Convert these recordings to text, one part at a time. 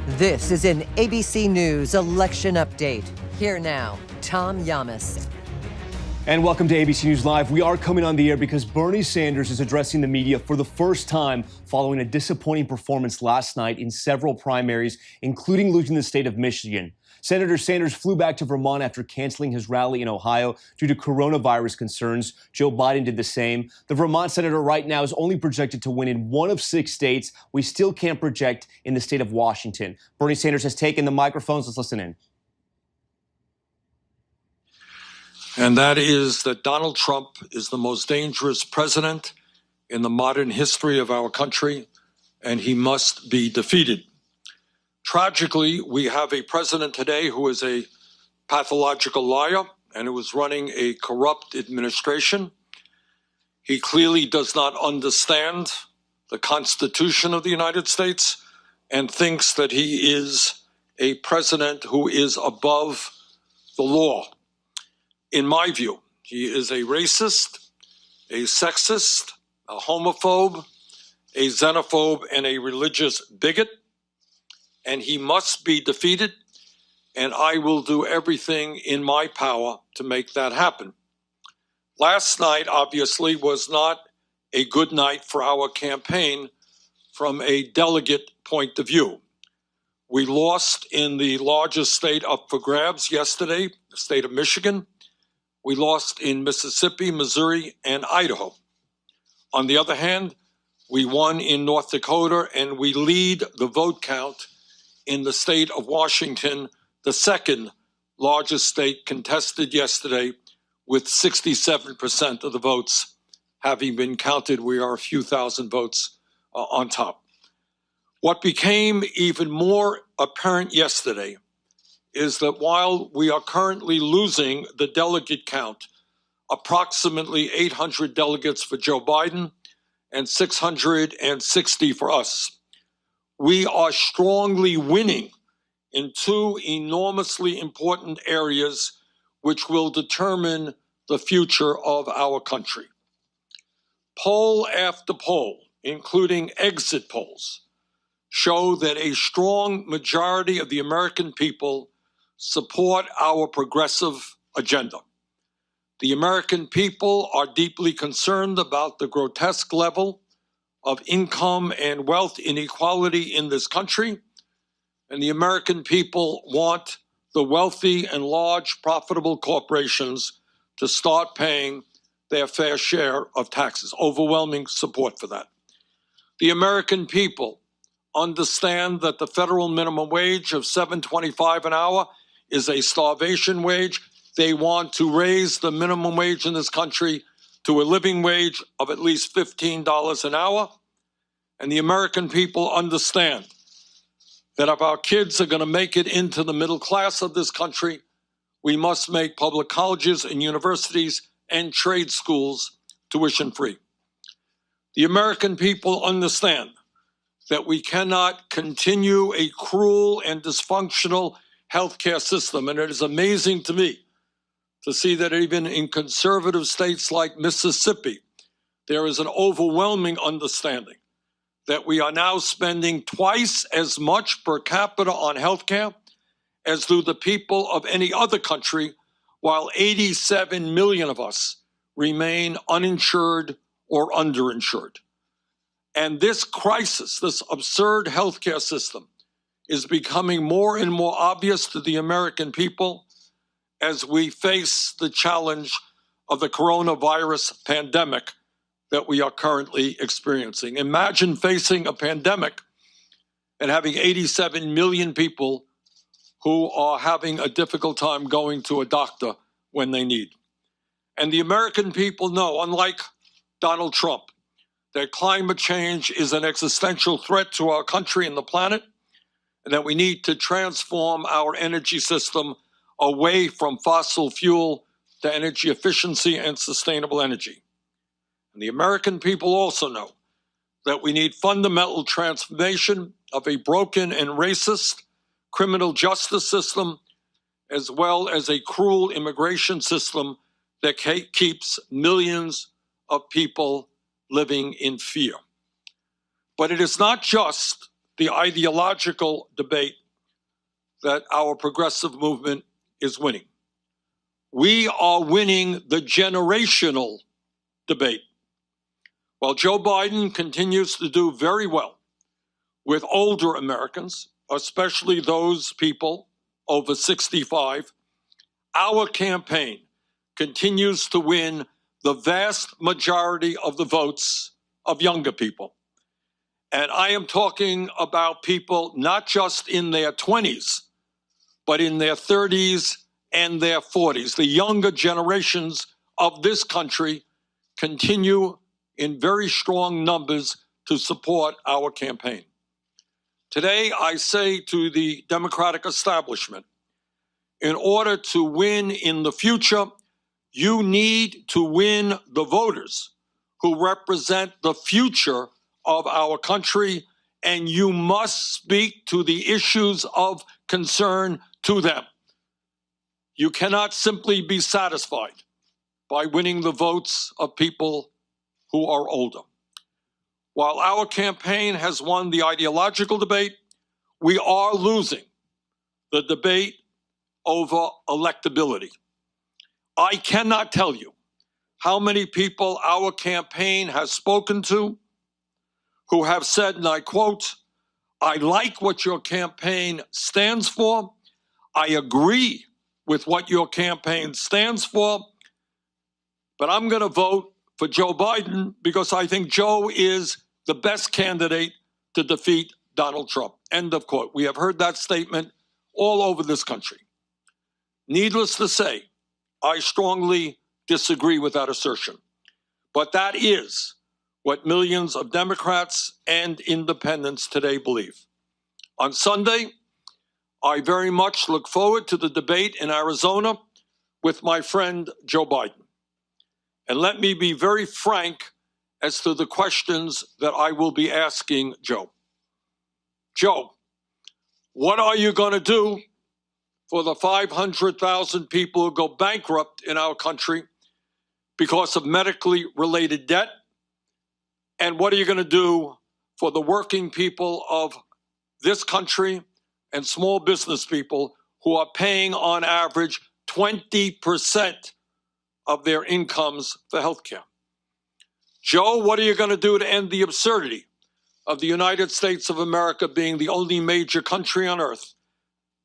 This is an ABC News election update. Here now, Tom Llamas. And welcome to ABC News Live. We are coming on the air because Bernie Sanders is addressing the media for the first time following a disappointing performance last night in several primaries, including losing the state of Michigan. Senator Sanders flew back to Vermont after canceling his rally in Ohio due to coronavirus concerns. Joe Biden did the same. The Vermont senator right now is only projected to win in one of 6 states. We still can't project in the state of Washington. Bernie Sanders has taken the microphones. Let's listen in. And that is that Donald Trump is the most dangerous president in the modern history of our country, and he must be defeated. Tragically, we have a president today who is a pathological liar and who is running a corrupt administration. He clearly does not understand the Constitution of the United States and thinks that he is a president who is above the law. In my view, he is a racist, a sexist, a homophobe, a xenophobe, and a religious bigot. And he must be defeated, and I will do everything in my power to make that happen. Last night, obviously, was not a good night for our campaign from a delegate point of view. We lost in the largest state up for grabs yesterday, the state of Michigan. We lost in Mississippi, Missouri, and Idaho. On the other hand, we won in North Dakota, and we lead the vote count in the state of Washington, the second largest state contested yesterday, with 67% of the votes having been counted. We are a few thousand votes on top. What became even more apparent yesterday is that while we are currently losing the delegate count, approximately 800 delegates for Joe Biden and 660 for us, we are strongly winning in 2 enormously important areas which will determine the future of our country. Poll after poll, including exit polls, show that a strong majority of the American people support our progressive agenda. The American people are deeply concerned about the grotesque level of income and wealth inequality in this country, and the American people want the wealthy and large profitable corporations to start paying their fair share of taxes. Overwhelming support for that. The American people understand that the federal minimum wage of $7.25 an hour is a starvation wage. They want to raise the minimum wage in this country to a living wage of at least $15 an hour. And the American people understand that if our kids are going to make it into the middle class of this country, we must make public colleges and universities and trade schools tuition free. The American people understand that we cannot continue a cruel and dysfunctional healthcare system. And it is amazing to me to see that even in conservative states like Mississippi, there is an overwhelming understanding that we are now spending twice as much per capita on healthcare as do the people of any other country, while 87 million of us remain uninsured or underinsured. And this crisis, this absurd healthcare system, is becoming more and more obvious to the American people as we face the challenge of the coronavirus pandemic that we are currently experiencing. Imagine facing a pandemic and having 87 million people who are having a difficult time going to a doctor when they need. And the American people know, unlike Donald Trump, that climate change is an existential threat to our country and the planet, and that we need to transform our energy system away from fossil fuel to energy efficiency and sustainable energy. And the American people also know that we need fundamental transformation of a broken and racist criminal justice system, as well as a cruel immigration system that keeps millions of people living in fear. But it is not just the ideological debate that our progressive movement is winning. We are winning the generational debate. While Joe Biden continues to do very well with older Americans, especially those people over 65, our campaign continues to win the vast majority of the votes of younger people. And I am talking about people not just in their 20s, but in their 30s and their 40s. The younger generations of this country continue in very strong numbers to support our campaign. Today, I say to the Democratic establishment, in order to win in the future, you need to win the voters who represent the future of our country, and you must speak to the issues of concern to them. You cannot simply be satisfied by winning the votes of people who are older. While our campaign has won the ideological debate, we are losing the debate over electability. I cannot tell you how many people our campaign has spoken to who have said, and I quote, "I like what your campaign stands for. I agree with what your campaign stands for, but I'm going to vote for Joe Biden because I think Joe is the best candidate to defeat Donald Trump." End of quote. We have heard that statement all over this country. Needless to say, I strongly disagree with that assertion. But that is what millions of Democrats and independents today believe. On Sunday, I very much look forward to the debate in Arizona with my friend Joe Biden. And let me be very frank as to the questions that I will be asking Joe. Joe, what are you going to do for the 500,000 people who go bankrupt in our country because of medically related debt? And what are you going to do for the working people of this country and small business people who are paying on average 20% of their incomes for health care? Joe, what are you going to do to end the absurdity of the United States of America being the only major country on earth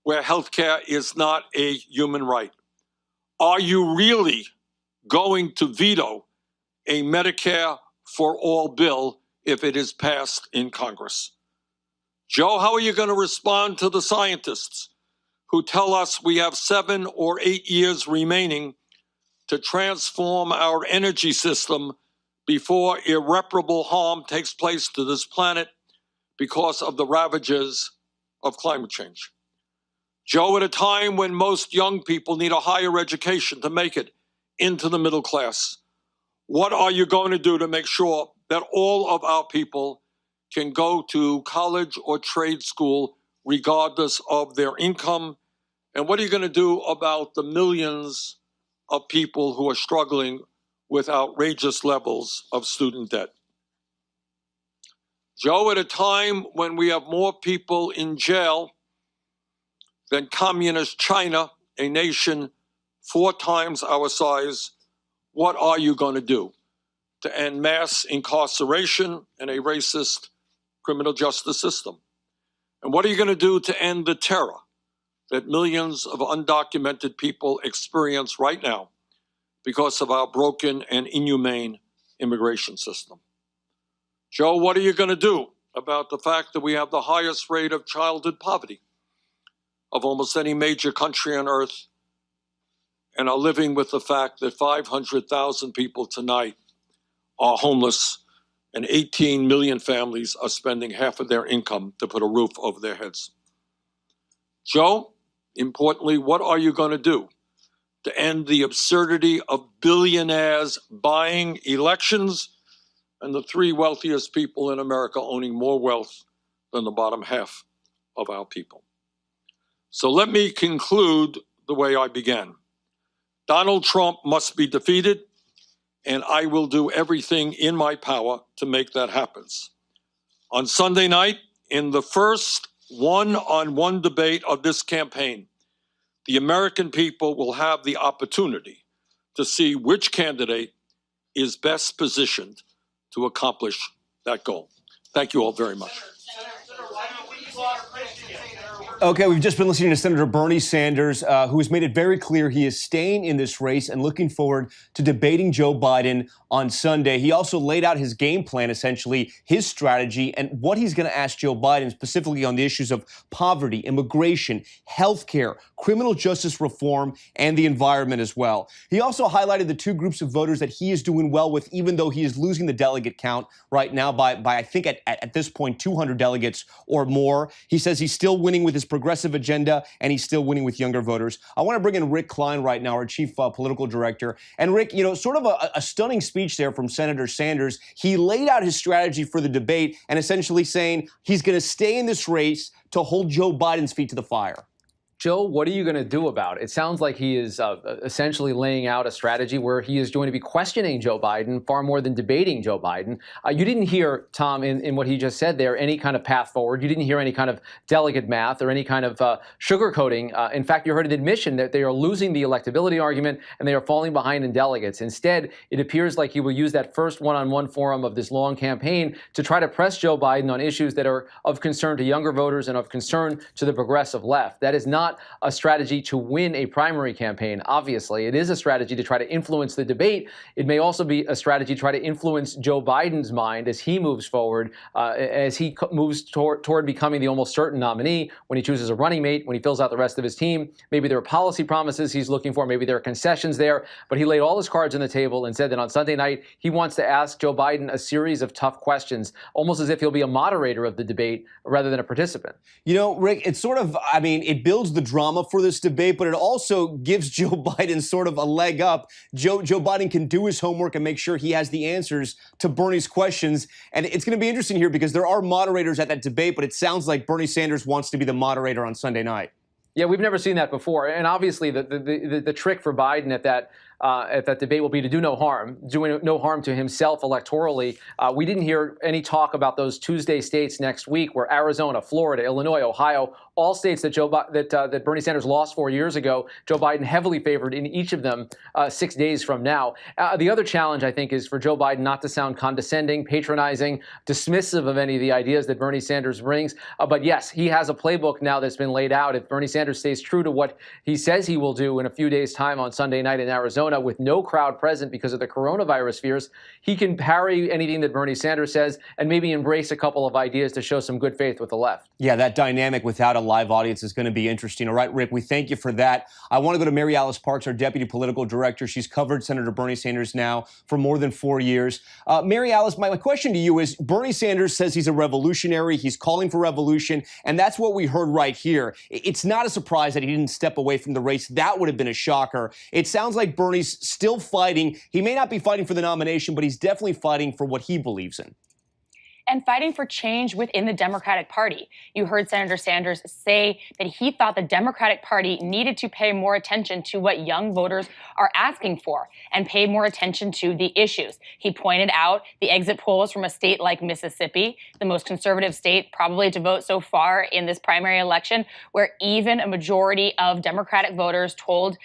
where health care is not a human right? Are you really going to veto a Medicare for all bill if it is passed in Congress? Joe, how are you going to respond to the scientists who tell us we have 7 or 8 years remaining to transform our energy system before irreparable harm takes place to this planet because of the ravages of climate change? Joe, at a time when most young people need a higher education to make it into the middle class, what are you going to do to make sure that all of our people can go to college or trade school regardless of their income? And what are you going to do about the millions of people who are struggling with outrageous levels of student debt? Joe, at a time when we have more people in jail than communist China, a nation 4 times our size, what are you going to do to end mass incarceration and a racist criminal justice system? And what are you going to do to end the terror that millions of undocumented people experience right now because of our broken and inhumane immigration system? Joe, what are you going to do about the fact that we have the highest rate of childhood poverty of almost any major country on earth, and are living with the fact that 500,000 people tonight are homeless and 18 million families are spending half of their income to put a roof over their heads? Joe, importantly, what are you going to do to end the absurdity of billionaires buying elections and the 3 wealthiest people in America owning more wealth than the bottom half of our people? So let me conclude the way I began. Donald Trump must be defeated, and I will do everything in my power to make that happen. On Sunday night, In the first one-on-one debate of this campaign, the American people will have the opportunity to see which candidate is best positioned to accomplish that goal. Thank you all very much. Okay, we've just been listening to Senator Bernie Sanders, who has made it very clear he is staying in this race and looking forward to debating Joe Biden on Sunday. He also laid out his game plan, essentially, his strategy, and what he's going to ask Joe Biden specifically on the issues of poverty, immigration, health care, criminal justice reform, and the environment as well. He also highlighted the two groups of voters that he is doing well with, even though he is losing the delegate count right now by I think at this point, 200 delegates or more. He says he's still winning with his progressive agenda, and he's still winning with younger voters. I want to bring in Rick Klein right now, our chief political director. And Rick, you know, sort of a stunning speech there from Senator Sanders. He laid out his strategy for the debate and essentially saying he's going to stay in this race to hold Joe Biden's feet to the fire. Joe, what are you going to do about it? It sounds like he is essentially laying out a strategy where he is going to be questioning Joe Biden far more than debating Joe Biden. You didn't hear, Tom, in what he just said there, any kind of path forward. You didn't hear any kind of delegate math or any kind of sugarcoating. In fact, you heard an admission that they are losing the electability argument and they are falling behind in delegates. Instead, it appears like he will use that first one-on-one forum of this long campaign to try to press Joe Biden on issues that are of concern to younger voters and of concern to the progressive left. That is not a strategy to win a primary campaign, obviously. It is a strategy to try to influence the debate. It may also be a strategy to try to influence Joe Biden's mind as he moves forward, as he moves toward becoming the almost certain nominee, when he chooses a running mate, when he fills out the rest of his team. Maybe there are policy promises he's looking for. Maybe there are concessions there. But he laid all his cards on the table and said that on Sunday night, he wants to ask Joe Biden a series of tough questions, almost as if he'll be a moderator of the debate rather than a participant. You know, Rick, it's sort of, I mean, it builds the drama for this debate, but it also gives Joe Biden sort of a leg up. Joe Biden can do his homework and make sure he has the answers to Bernie's questions. And it's going to be interesting here because there are moderators at that debate, but it sounds like Bernie Sanders wants to be the moderator on Sunday night. Yeah, we've never seen that before. And obviously, the trick for Biden at that debate will be to do no harm, doing no harm to himself electorally. We didn't hear any talk about those Tuesday states next week, where Arizona, Florida, Illinois, Ohio, all states that Bernie Sanders lost 4 years ago, Joe Biden heavily favored in each of them 6 days from now. The other challenge, I think, is for Joe Biden not to sound condescending, patronizing, dismissive of any of the ideas that Bernie Sanders brings. But yes, he has a playbook now that's been laid out. If Bernie Sanders stays true to what he says he will do in a few days' time on Sunday night in Arizona, with no crowd present because of the coronavirus fears, he can parry anything that Bernie Sanders says and maybe embrace a couple of ideas to show some good faith with the left. Yeah, that dynamic without a live audience is going to be interesting. All right, Rick, we thank you for that. I want to go to Mary Alice Parks, our deputy political director. She's covered Senator Bernie Sanders now for more than 4 years. Mary Alice, my question to you is, Bernie Sanders says he's a revolutionary. He's calling for revolution, and that's what we heard right here. It's not a surprise that he didn't step away from the race. That would have been a shocker. It sounds like Bernie's still fighting. He may not be fighting for the nomination, but he's definitely fighting for what he believes in. And fighting for change within the Democratic Party. You heard Senator Sanders say that he thought the Democratic Party needed to pay more attention to what young voters are asking for and pay more attention to the issues. He pointed out the exit polls from a state like Mississippi, the most conservative state probably to vote so far in this primary election, where even a majority of Democratic voters told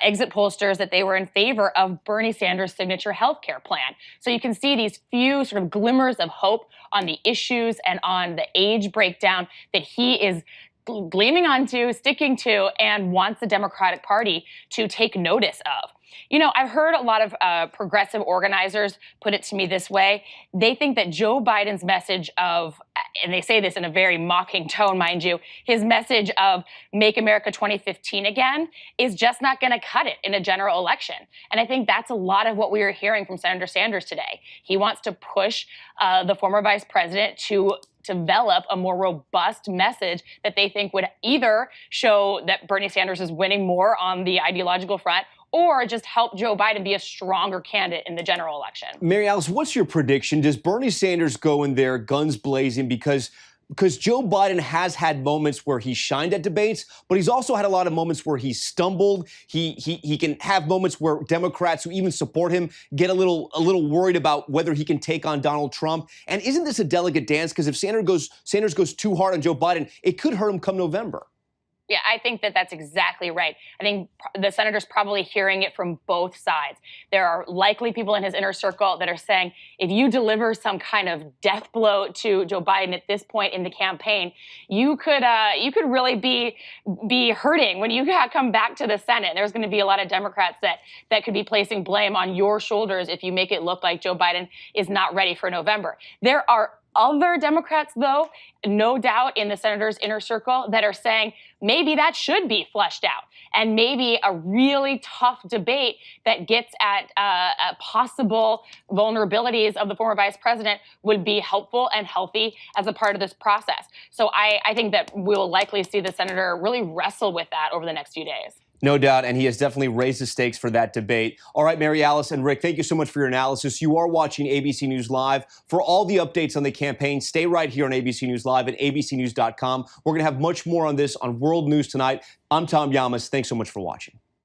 exit pollsters that they were in favor of Bernie Sanders' signature health care plan. So you can see these few sort of glimmers of hope on the issues and on the age breakdown that he is gleaming onto, sticking to, and wants the Democratic Party to take notice of. You know, I've heard a lot of progressive organizers put it to me this way. They think that Joe Biden's message of, and they say this in a very mocking tone, mind you, his message of Make America 2015 again is just not going to cut it in a general election. And I think that's a lot of what we are hearing from Senator Sanders today. He wants to push the former vice president to develop a more robust message that they think would either show that Bernie Sanders is winning more on the ideological front or just help Joe Biden be a stronger candidate in the general election. Mary Alice, what's your prediction? Does Bernie Sanders go in there guns blazing? Because because Joe Biden has had moments where he shined at debates, but he's also had a lot of moments where he stumbled. He can have moments where Democrats who even support him get a little worried about whether he can take on Donald Trump. And isn't this a delicate dance? Because if Sanders goes too hard on Joe Biden, it could hurt him come November. Yeah, I think that that's exactly right. I think the senator's probably hearing it from both sides. There are likely people in his inner circle that are saying, if you deliver some kind of death blow to Joe Biden at this point in the campaign, you could really be hurting when you come back to the Senate. There's going to be a lot of Democrats that could be placing blame on your shoulders if you make it look like Joe Biden is not ready for November. There are other Democrats, though, no doubt in the senator's inner circle, that are saying maybe that should be fleshed out, and maybe a really tough debate that gets at possible vulnerabilities of the former vice president would be helpful and healthy as a part of this process. So I think that we will likely see the senator really wrestle with that over the next few days. No doubt, and he has definitely raised the stakes for that debate. All right, Mary Alice and Rick, thank you so much for your analysis. You are watching ABC News Live. For all the updates on the campaign, stay right here on ABC News Live at abcnews.com. We're going to have much more on this on World News Tonight. I'm Tom Llamas. Thanks so much for watching.